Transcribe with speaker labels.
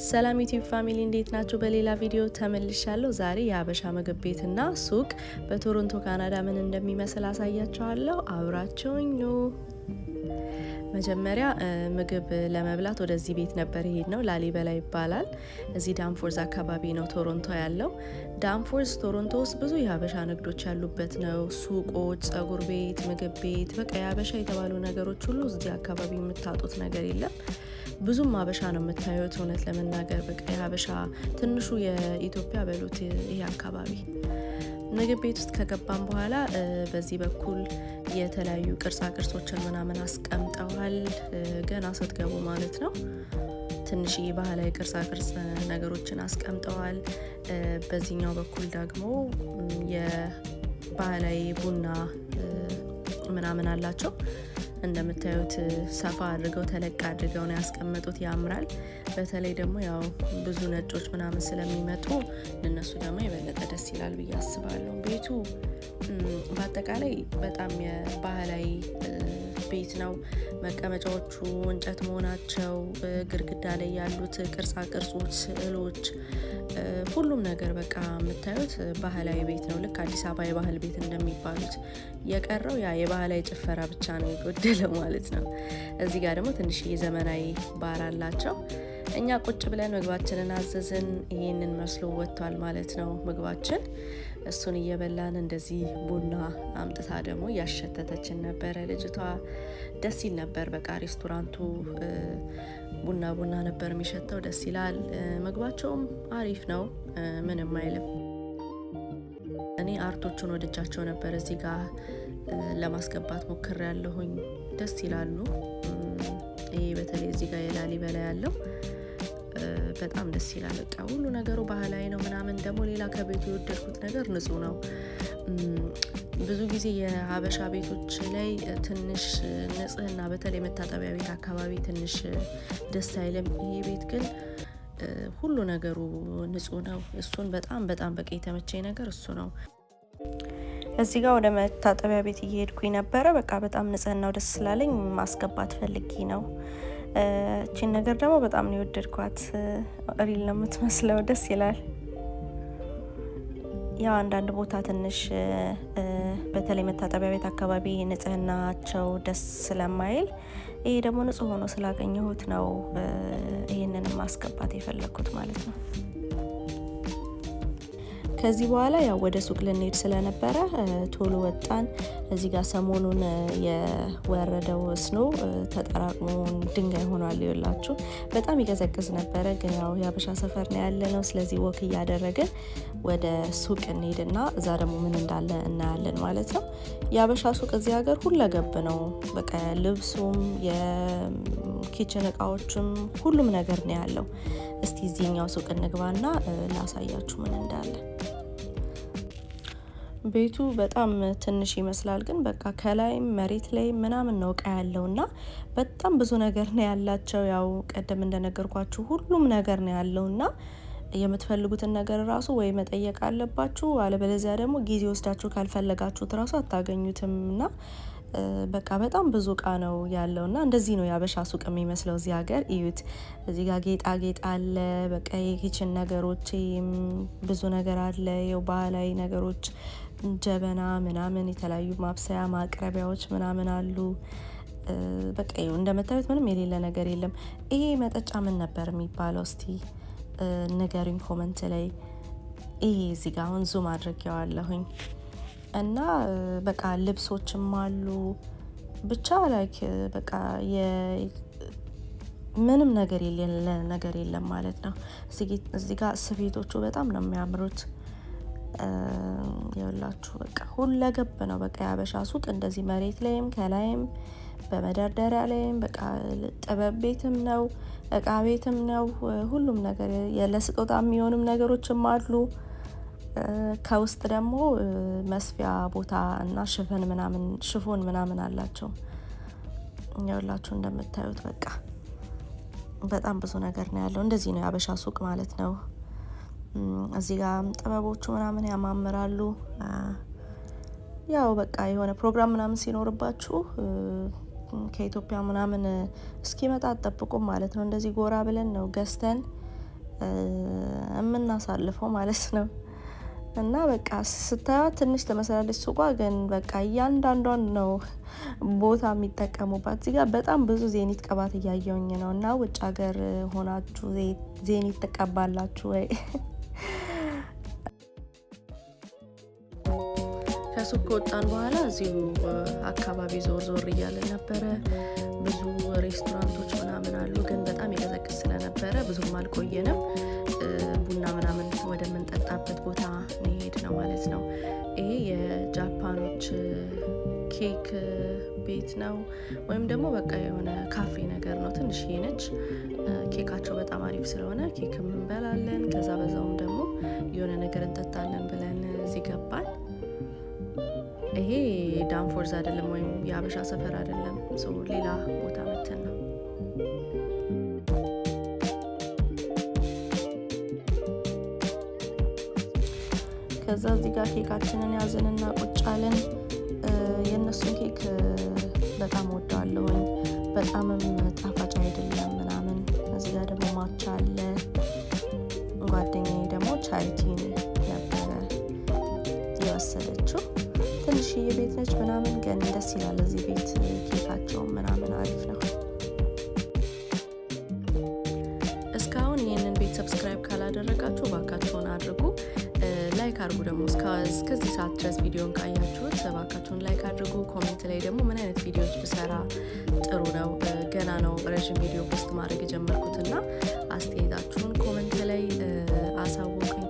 Speaker 1: ሰላም ዩቲዩብ ፋሚሊ እንዴት ናችሁ? በሌላ ቪዲዮ ተመልሻለሁ። ዛሬ የሀበሻ ምግብ ቤትና ሱቅ በቶሮንቶ ካናዳ ምን እንደሚመስል አሳያችኋለሁ። አብራችሁኝ ኑ። መጀመሪያ ምግብ ለመብላት ወደዚህ ቤት ነበር ይሄድ ነው። ላሊበላ ይባላል። እዚህ ዳንፎርዝ አካባቢ ነው ቶሮንቶ ያለው። ዳንፎርዝ ቶሮንቶ ውስጥ ብዙ የሀበሻ ንግዶች ያሉበት ነው። ሱቆች፣ ጸጉር ቤት፣ ምግብ ቤት፣ በቃ የሀበሻ የተባሉ ነገሮች ሁሉ እዚህ አካባቢ የምታጡት ነገር የለም። ብዙም ሀበሻ ነው የምታዩት። እውነት ለመናገር በቃ የሀበሻ ትንሹ የኢትዮጵያ በሉት ይሄ አካባቢ። ምግብ ቤት ውስጥ ከገባን በኋላ በዚህ በኩል የተለያዩ ቅርጻ ቅርጾችን ምናምን አስቀምጠዋል። ገና ስትገቡ ማለት ነው። ትንሽዬ ባህላዊ ቅርጻ ቅርጽ ነገሮችን አስቀምጠዋል። በዚህኛው በኩል ደግሞ የባህላዊ ቡና ምናምን አላቸው። እንደምታዩት ሰፋ አድርገው ተለቅ አድርገው ነው ያስቀመጡት። ያምራል። በተለይ ደግሞ ያው ብዙ ነጮች ምናምን ስለሚመጡ ለነሱ ደግሞ የበለጠ ደስ ይላል ብዬ አስባለሁ። ቤቱ በአጠቃላይ በጣም የባህላዊ ቤት ነው። መቀመጫዎቹ እንጨት መሆናቸው፣ ግድግዳ ላይ ያሉት ቅርጻ ቅርጾች፣ ስዕሎች፣ ሁሉም ነገር በቃ የምታዩት ባህላዊ ቤት ነው። ልክ አዲስ አበባ የባህል ቤት እንደሚባሉት። የቀረው ያ የባህላዊ ጭፈራ ብቻ ነው የጎደለው ማለት ነው። እዚህ ጋር ደግሞ ትንሽ የዘመናዊ ባር አላቸው። እኛ ቁጭ ብለን ምግባችንን አዘዝን። ይህንን መስሎ ወጥቷል ማለት ነው ምግባችን። እሱን እየበላን እንደዚህ ቡና አምጥታ ደግሞ እያሸተተችን ነበረ ልጅቷ። ደስ ይል ነበር። በቃ ሬስቶራንቱ ቡና ነበር የሚሸተው። ደስ ይላል። ምግባቸውም አሪፍ ነው። ምንም አይልም። እኔ አርቶቹን ወድጃቸው ነበር። እዚህ ጋር ለማስገባት ሞክሬ ያለሁኝ። ደስ ይላሉ። ይሄ በተለይ እዚህ ጋር የላሊበላ ያለው በጣም ደስ ይላል። በቃ ሁሉ ነገሩ ባህላዊ ነው ምናምን። ደግሞ ሌላ ከቤቱ የወደድኩት ነገር ንጹህ ነው። ብዙ ጊዜ የሀበሻ ቤቶች ላይ ትንሽ ንጽህና፣ በተለይ መታጠቢያ ቤት አካባቢ ትንሽ ደስ አይልም። ይሄ ቤት ግን ሁሉ ነገሩ ንጹህ ነው። እሱን በጣም በቃ የተመቸኝ ነገር እሱ ነው። እዚህ ጋር ወደ መታጠቢያ ቤት እየሄድኩኝ ነበረ። በቃ በጣም ንጽህናው ደስ ስላለኝ ማስገባት ፈልጌ ነው። እቺን ነገር ደግሞ በጣም ነው የወደድኳት። ሪል ነው የምትመስለው። ደስ ይላል። ያው አንዳንድ ቦታ ትንሽ በተለይ መታጠቢያ ቤት አካባቢ ንጽህናቸው ደስ ስለማይል፣ ይሄ ደግሞ ንጹህ ሆኖ ስላገኘሁት ነው ይህንን ማስገባት የፈለግኩት ማለት ነው። ከዚህ በኋላ ያው ወደ ሱቅ ልንሄድ ስለነበረ ቶሎ ወጣን። እዚህ ጋር ሰሞኑን የወረደው ስኖ ተጠራቅሞ ድንጋይ ሆኗል። ይኸውላችሁ በጣም ይቀዘቅዝ ነበረ፣ ግን ያው የሀበሻ ሰፈር ነው ያለ ነው። ስለዚህ ወክ እያደረግን ወደ ሱቅ እንሄድና እዛ ደግሞ ምን እንዳለ እናያለን ማለት ነው። የሀበሻ ሱቅ እዚህ ሀገር ሁለገብ ነው። በቃ ልብሱም የኪችን እቃዎችም ሁሉም ነገር ነው ያለው። እስቲ እዚህኛው ሱቅ እንግባና ላሳያችሁ ምን እንዳለ። ቤቱ በጣም ትንሽ ይመስላል፣ ግን በቃ ከላይም መሬት ላይ ምናምን ነው እቃ ያለውና በጣም ብዙ ነገር ነው ያላቸው። ያው ቀደም እንደነገርኳችሁ ሁሉም ነገር ነው ያለውና የምትፈልጉትን ነገር ራሱ ወይ መጠየቅ አለባችሁ፣ አለበለዚያ ደግሞ ጊዜ ወስዳችሁ ካልፈለጋችሁት ራሱ አታገኙትም። እና በቃ በጣም ብዙ እቃ ነው ያለውና እንደዚህ ነው የሀበሻ ሱቅ የሚመስለው እዚህ ሀገር። እዩት። እዚህ ጋር ጌጣጌጥ አለ። በቃ የኪችን ነገሮች ብዙ ነገር አለ። የው ባህላዊ ነገሮች ጀበና ምናምን፣ የተለያዩ ማብሰያ ማቅረቢያዎች ምናምን አሉ። በቃ ይኸው እንደምታዩት ምንም የሌለ ነገር የለም። ይሄ መጠጫ ምን ነበር የሚባለው? እስቲ ንገሩኝ ኮመንት ላይ። ይሄ እዚህ ጋር አሁን ዙም አድርጌዋለሁኝ። እና በቃ ልብሶችም አሉ። ብቻ ላይክ በቃ ምንም ነገር የለም ማለት ነው። እዚህ ጋር ስፌቶቹ በጣም ነው የሚያምሩት። ይኸውላችሁ በቃ ሁለገብ ነው። በቃ የሀበሻ ሱቅ እንደዚህ መሬት ላይም ከላይም በመደርደሪያ ላይም በቃ ጥበብ ቤትም ነው፣ እቃ ቤትም ነው። ሁሉም ነገር ለስጦታ የሚሆንም ነገሮችም አሉ። ከውስጥ ደግሞ መስፊያ ቦታ እና ሽፎን ምናምን አላቸው። ይኸውላችሁ እንደምታዩት በቃ በጣም ብዙ ነገር ነው ያለው። እንደዚህ ነው የሀበሻ ሱቅ ማለት ነው። እዚህ ጋር ጥበቦቹ ምናምን ያማምራሉ። ያው በቃ የሆነ ፕሮግራም ምናምን ሲኖርባችሁ ከኢትዮጵያ ምናምን እስኪመጣ አጠብቁም ማለት ነው። እንደዚህ ጎራ ብለን ነው ገዝተን የምናሳልፈው ማለት ነው። እና በቃ ስታዩት ትንሽ ትመስላለች ሱቋ፣ ግን በቃ እያንዳንዷን ነው ቦታ የሚጠቀሙባት። እዚህ ጋር በጣም ብዙ ዜኒት ቅባት እያየውኝ ነው። እና ውጭ ሀገር ሆናችሁ ዜኒት ትቀባላችሁ ወይ? ከሱቅ ከወጣን በኋላ እዚሁ አካባቢ ዞር ዞር እያለን ነበረ። ብዙ ሬስቶራንቶች ምናምን አሉ፣ ግን በጣም የቀዘቅዝ ስለነበረ ብዙም አልቆየንም። ቡና ምናምን ወደምንጠጣበት ቦታ እንሄድ ነው ማለት ነው። ይሄ የጃፓኖች ኬክ ቤት ነው፣ ወይም ደግሞ በቃ የሆነ ካፌ ነገር ነው። ትንሽዬ ነች። ኬካቸው በጣም አሪፍ ስለሆነ ኬክም እንበላለን፣ ከዛ በዛውም ደግሞ የሆነ ነገር እንጠጣለን ብለን እዚህ ገባን። ይሄ ዳንፎርዝ አይደለም ወይም የአበሻ ሰፈር አይደለም፣ ሌላ ቦታ መተን ነው። ከዛ እዚህ ጋር ኬካችንን ያዝንና ቁጭ አለን። የእነሱን ኬክ በጣም ወደዋለሁኝ፣ በጣምም ጣፋጭ አይደለም ምናምን። እዚህ ጋር ደግሞ ማቻ አለ። ጓደኛዬ ደግሞ ቻሪቲን ነበረ የወሰደችው። ትንሽዬ ቤት ነች ምናምን፣ ግን ደስ ይላል እዚህ ቤት። ኬካቸው ምናምን አሪፍ ነው። እስካሁን ይህንን ቤት ሰብስክራይብ ካላደረጋችሁ ባካችሁን አድርጉ። ላይክ አድርጉ። ደግሞ እስከዚህ ሰዓት ድረስ ቪዲዮን ካያችሁት ባካችሁን ላይክ አድርጉ። ኮሜንት ላይ ደግሞ ምን አይነት ቪዲዮዎች ብሰራ ጥሩ ነው፣ ገና ነው ረዥም ቪዲዮ ፖስት ማድረግ የጀመርኩትና አስተያየታችሁን ኮሜንት ላይ አሳውቁኝ።